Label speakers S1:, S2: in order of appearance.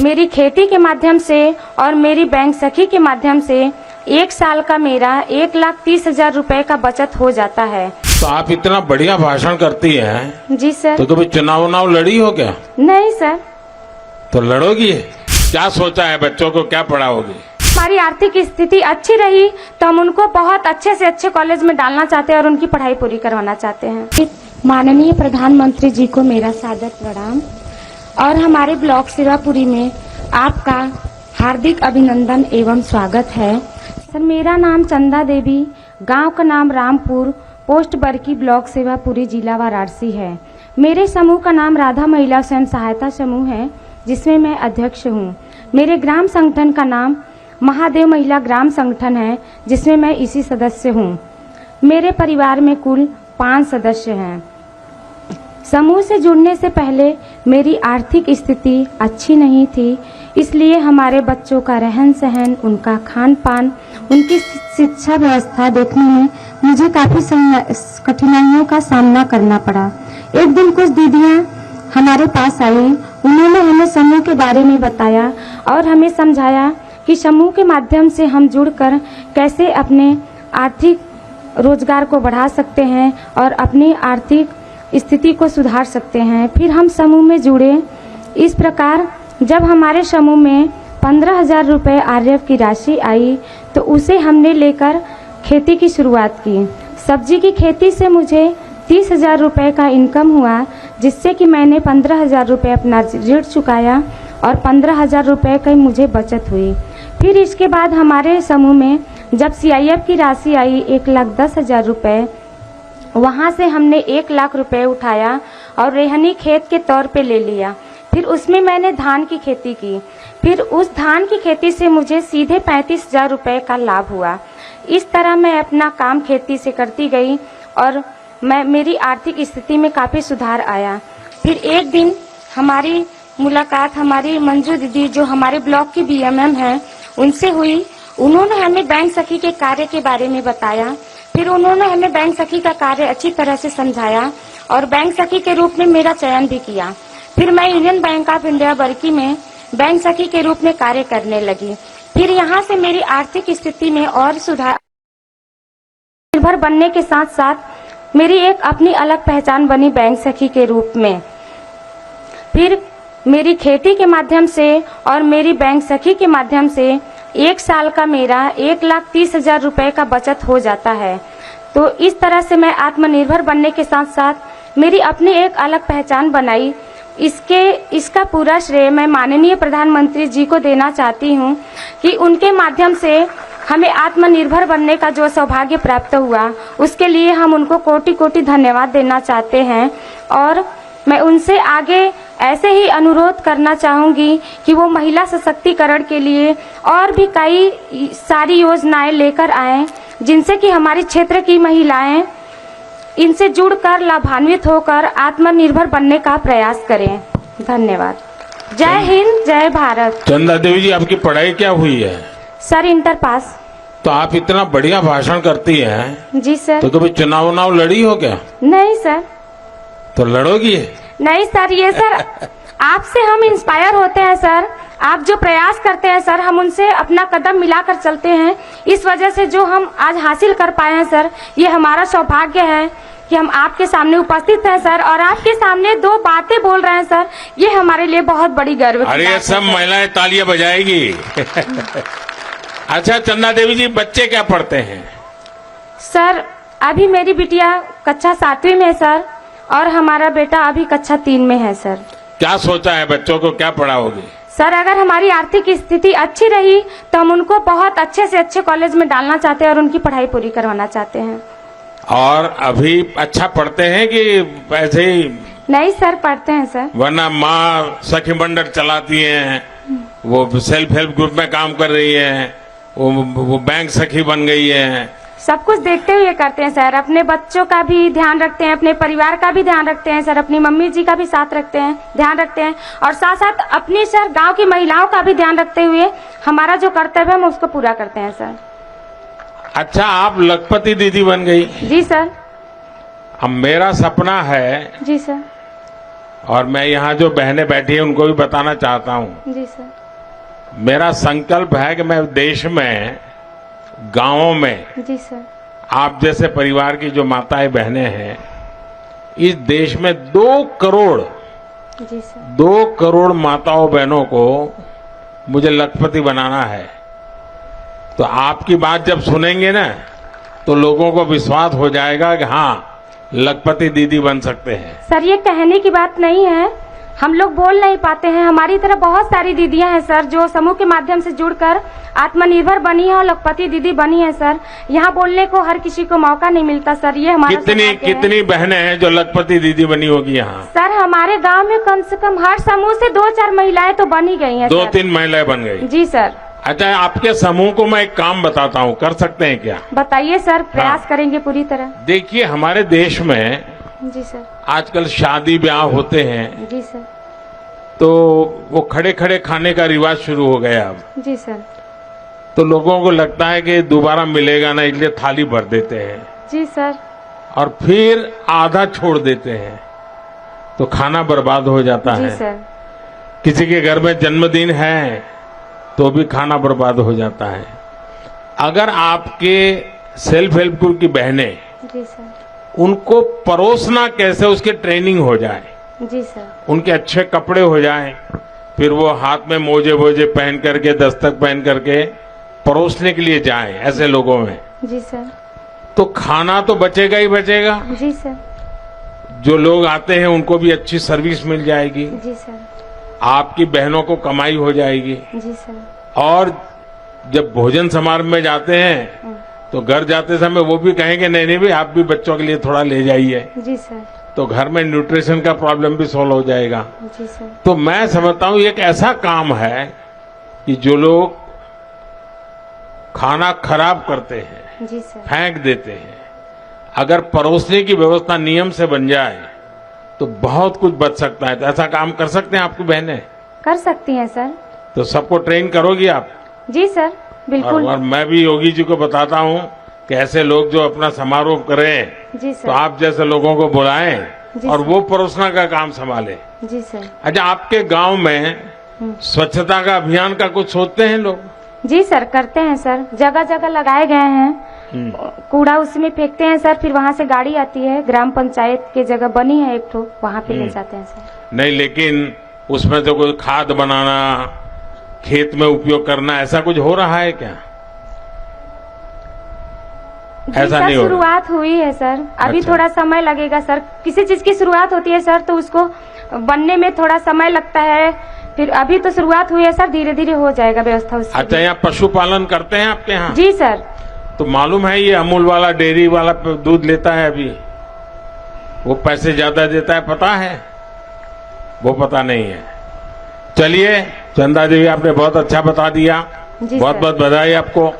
S1: मेरी खेती के माध्यम से और मेरी बैंक सखी के माध्यम से 1 साल का मेरा 1,30,000 रुपए का बचत हो जाता है।
S2: तो आप इतना बढ़िया भाषण करती हैं।
S1: जी सर।
S2: तो कभी चुनाव लड़ी हो क्या?
S1: नहीं सर।
S2: तो लड़ोगी? क्या सोचा है, बच्चों को क्या पढ़ाओगी?
S1: हमारी आर्थिक स्थिति अच्छी रही तो हम उनको बहुत अच्छे से अच्छे कॉलेज में डालना चाहते हैं और उनकी पढ़ाई पूरी करवाना चाहते हैं। माननीय प्रधानमंत्री जी को मेरा सादर प्रणाम और हमारे ब्लॉक सेवापुरी में आपका हार्दिक अभिनंदन एवं स्वागत है। सर, मेरा नाम चंदा देवी, गांव का नाम रामपुर, पोस्ट बरकी, ब्लॉक सेवापुरी, जिला वाराणसी है। मेरे समूह का नाम राधा महिला स्वयं सहायता समूह है, जिसमें मैं अध्यक्ष हूँ। मेरे ग्राम संगठन का नाम महादेव महिला ग्राम संगठन है, जिसमें मैं इसी सदस्य हूँ। मेरे परिवार में कुल 5 सदस्य हैं। समूह से जुड़ने से पहले मेरी आर्थिक स्थिति अच्छी नहीं थी, इसलिए हमारे बच्चों का रहन सहन, उनका खान पान, उनकी शिक्षा व्यवस्था देखने में मुझे काफी कठिनाइयों का सामना करना पड़ा। एक दिन कुछ दीदियां हमारे पास आई, उन्होंने हमें समूह के बारे में बताया और हमें समझाया कि समूह के माध्यम से हम जुड़कर कैसे अपने आर्थिक रोजगार को बढ़ा सकते हैं और अपनी आर्थिक स्थिति को सुधार सकते हैं। फिर हम समूह में जुड़े। इस प्रकार जब हमारे समूह में 15,000 रुपये आरएफ की राशि आई तो उसे हमने लेकर खेती की शुरुआत की। सब्जी की खेती से मुझे 30,000 रुपये का इनकम हुआ, जिससे कि मैंने 15,000 रुपये अपना ऋण चुकाया और 15,000 रुपये की मुझे बचत हुई। फिर इसके बाद हमारे समूह में जब सीआईएफ की राशि आई 1,10,000 रुपये, वहाँ से हमने 1 लाख रुपए उठाया और रेहनी खेत के तौर पे ले लिया। फिर उसमें मैंने धान की खेती की। फिर उस धान की खेती से मुझे सीधे 35,000 रुपए का लाभ हुआ। इस तरह मैं अपना काम खेती से करती गई और मेरी आर्थिक स्थिति में काफ़ी सुधार आया। फिर एक दिन हमारी मुलाकात हमारी मंजू दीदी, जो हमारे ब्लॉक की बीएमएम हैं, उनसे हुई। उन्होंने हमें बैंक सखी के कार्य के बारे में बताया। फिर उन्होंने हमें बैंक सखी का कार्य अच्छी तरह से समझाया और बैंक सखी के रूप में मेरा चयन भी किया। फिर मैं यूनियन बैंक ऑफ इंडिया बरकी में बैंक सखी के रूप में कार्य करने लगी। फिर यहाँ से मेरी आर्थिक स्थिति में और सुधार निर्भर बनने के साथ साथ मेरी एक अपनी अलग पहचान बनी बैंक सखी के रूप में। फिर मेरी खेती के माध्यम से और मेरी बैंक सखी के माध्यम से 1 साल का मेरा 1,30,000 रुपए का बचत हो जाता है। तो इस तरह से मैं आत्मनिर्भर बनने के साथ साथ मेरी अपनी एक अलग पहचान बनाई। इसका पूरा श्रेय मैं माननीय प्रधानमंत्री जी को देना चाहती हूँ कि उनके माध्यम से हमें आत्मनिर्भर बनने का जो सौभाग्य प्राप्त हुआ, उसके लिए हम उनको कोटि कोटि धन्यवाद देना चाहते हैं। और मैं उनसे आगे ऐसे ही अनुरोध करना चाहूंगी कि वो महिला सशक्तिकरण के लिए और भी कई सारी योजनाएं लेकर आएं, जिनसे कि हमारे क्षेत्र की महिलाएं इनसे जुड़कर लाभान्वित होकर आत्मनिर्भर बनने का प्रयास करें। धन्यवाद। जय हिंद, जय भारत।
S2: चंदा देवी जी, आपकी पढ़ाई क्या हुई है?
S1: Sir, inter pass.
S2: तो आप इतना बढ़िया भाषण करती हैं।
S1: जी सर।
S2: तो कभी चुनाव लड़ी हो क्या?
S1: नहीं सर।
S2: तो लड़ोगी?
S1: नहीं सर, ये सर आपसे हम इंस्पायर होते हैं सर। आप जो प्रयास करते हैं सर, हम उनसे अपना कदम मिलाकर चलते हैं। इस वजह से जो हम आज हासिल कर पाए हैं सर, ये हमारा सौभाग्य है कि हम आपके सामने उपस्थित हैं सर और आपके सामने 2 बातें बोल रहे हैं सर। ये हमारे लिए बहुत बड़ी गर्व की बात है।
S2: अरे सब महिलाएं तालियां बजाएगी। अच्छा चंदा देवी जी, बच्चे क्या पढ़ते हैं?
S1: सर, अभी मेरी बिटिया कक्षा 7वीं में है सर और हमारा बेटा अभी कक्षा 3 में है सर।
S2: क्या सोचा है, बच्चों को क्या पढ़ाओगे?
S1: सर, अगर हमारी आर्थिक स्थिति अच्छी रही तो हम उनको बहुत अच्छे से अच्छे कॉलेज में डालना चाहते हैं और उनकी पढ़ाई पूरी करवाना चाहते हैं।
S2: और अभी अच्छा पढ़ते हैं कि ऐसे ही?
S1: नहीं सर, पढ़ते हैं सर।
S2: वरना माँ सखी मंडल चलाती हैं, वो सेल्फ हेल्प ग्रुप में काम कर रही है, वो बैंक सखी बन गई है।
S1: सब कुछ देखते हुए करते हैं सर। अपने बच्चों का भी ध्यान रखते हैं, अपने परिवार का भी ध्यान रखते हैं सर, अपनी मम्मी जी का भी साथ रखते हैं, ध्यान रखते हैं और साथ साथ अपनी सर गांव की महिलाओं का भी ध्यान रखते हुए हमारा जो कर्तव्य है हम उसको पूरा करते हैं सर।
S2: अच्छा, आप लखपति दीदी बन गई?
S1: जी सर।
S2: अब मेरा सपना है
S1: जी सर
S2: और मैं यहाँ जो बहनें बैठी हैं उनको भी बताना चाहता हूँ,
S1: जी सर।
S2: मेरा संकल्प है कि मैं देश में, गांवों में
S1: जी सर।
S2: आप जैसे परिवार की जो माताएं बहनें हैं, इस देश में 2 करोड़
S1: जी सर।
S2: 2 करोड़ माताओं बहनों को मुझे लखपति बनाना है। तो आपकी बात जब सुनेंगे ना, तो लोगों को विश्वास हो जाएगा कि हाँ, लखपति दीदी बन सकते हैं।
S1: सर ये कहने की बात नहीं है, हम लोग बोल नहीं पाते हैं। हमारी तरह बहुत सारी दीदियां हैं सर, जो समूह के माध्यम से जुड़कर आत्मनिर्भर बनी है और लखपति दीदी बनी है सर। यहाँ बोलने को हर किसी को मौका नहीं मिलता सर, ये हमारा सौभाग्य है।
S2: कितनी बहनें हैं जो लखपति दीदी बनी होगी यहाँ?
S1: सर हमारे गांव में कम से कम हर समूह से 2-4 महिलाएं तो बनी गई हैं।
S2: 2-3 महिलाएं बन गई।
S1: जी सर।
S2: अच्छा, आपके समूह को मैं एक काम बताता हूँ, कर सकते हैं क्या?
S1: बताइए सर, प्रयास करेंगे पूरी तरह।
S2: देखिए, हमारे देश में
S1: जी सर।
S2: आजकल शादी ब्याह होते हैं,
S1: जी सर।
S2: तो वो खड़े खड़े खाने का रिवाज शुरू हो गया अब।
S1: जी सर।
S2: तो लोगों को लगता है कि दोबारा मिलेगा ना, इसलिए थाली भर देते हैं
S1: जी सर।
S2: और फिर आधा छोड़ देते हैं, तो खाना बर्बाद हो जाता
S1: जी
S2: है।
S1: सर।
S2: किसी के घर में जन्मदिन है तो भी खाना बर्बाद हो जाता है। अगर आपके सेल्फ हेल्प ग्रुप की बहनें,
S1: जी सर।
S2: उनको परोसना कैसे, उसकी ट्रेनिंग हो जाए,
S1: जी सर।
S2: उनके अच्छे कपड़े हो जाएं, फिर वो हाथ में मोजे वोजे पहन करके, दस्तक पहन करके परोसने के लिए जाएं ऐसे लोगों में,
S1: जी सर।
S2: तो खाना तो बचेगा ही बचेगा।
S1: जी सर।
S2: जो लोग आते हैं उनको भी अच्छी सर्विस मिल जाएगी,
S1: जी सर।
S2: आपकी बहनों को कमाई हो जाएगी।
S1: जी सर।
S2: और जब भोजन समारोह में जाते हैं तो घर जाते समय वो भी कहेंगे नहीं नहीं भाई, आप भी बच्चों के लिए थोड़ा ले जाइए,
S1: जी सर।
S2: तो घर में न्यूट्रिशन का प्रॉब्लम भी सॉल्व हो जाएगा।
S1: जी सर।
S2: तो मैं समझता हूं एक ऐसा काम है कि जो लोग खाना खराब करते हैं,
S1: जी सर।
S2: फेंक देते हैं, अगर परोसने की व्यवस्था नियम से बन जाए तो बहुत कुछ बच सकता है। तो ऐसा काम कर सकते हैं आपकी बहनें?
S1: कर सकती हैं सर।
S2: तो सबको ट्रेन करोगी आप?
S1: जी सर, बिल्कुल।
S2: और मैं भी योगी जी को बताता हूं कि ऐसे लोग जो अपना समारोह करें,
S1: जी
S2: तो
S1: सर।
S2: आप जैसे लोगों को बुलाएं
S1: जी
S2: और
S1: सर।
S2: वो परोसना का काम संभाले।
S1: जी सर।
S2: अच्छा, आपके गांव में स्वच्छता का अभियान का कुछ सोचते हैं लोग?
S1: जी सर, करते हैं सर, जगह जगह लगाए गए हैं। कूड़ा उसमें फेंकते हैं सर, फिर वहाँ से गाड़ी आती है, ग्राम पंचायत की जगह बनी है एक ठो, वहाँ पे ले जाते हैं सर।
S2: नहीं, लेकिन उसमें तो कोई खाद बनाना, खेत में उपयोग करना, ऐसा कुछ हो रहा है क्या? ऐसा नहीं हो रहा।
S1: शुरुआत हुई है सर, अभी
S2: अच्छा।
S1: थोड़ा समय लगेगा सर। किसी चीज की शुरुआत होती है सर तो उसको बनने में थोड़ा समय लगता है, फिर अभी तो शुरुआत हुई है सर, धीरे धीरे हो जाएगा व्यवस्था उसकी।
S2: अच्छा, यहाँ पशुपालन करते हैं आपके यहाँ?
S1: जी सर।
S2: तो मालूम है ये अमूल वाला डेयरी वाला दूध लेता है अभी, वो पैसे ज्यादा देता है, पता है? वो पता नहीं है। चलिए चंदा देवी, आपने बहुत अच्छा बता दिया,
S1: जी
S2: बहुत
S1: सर।
S2: बहुत बधाई आपको।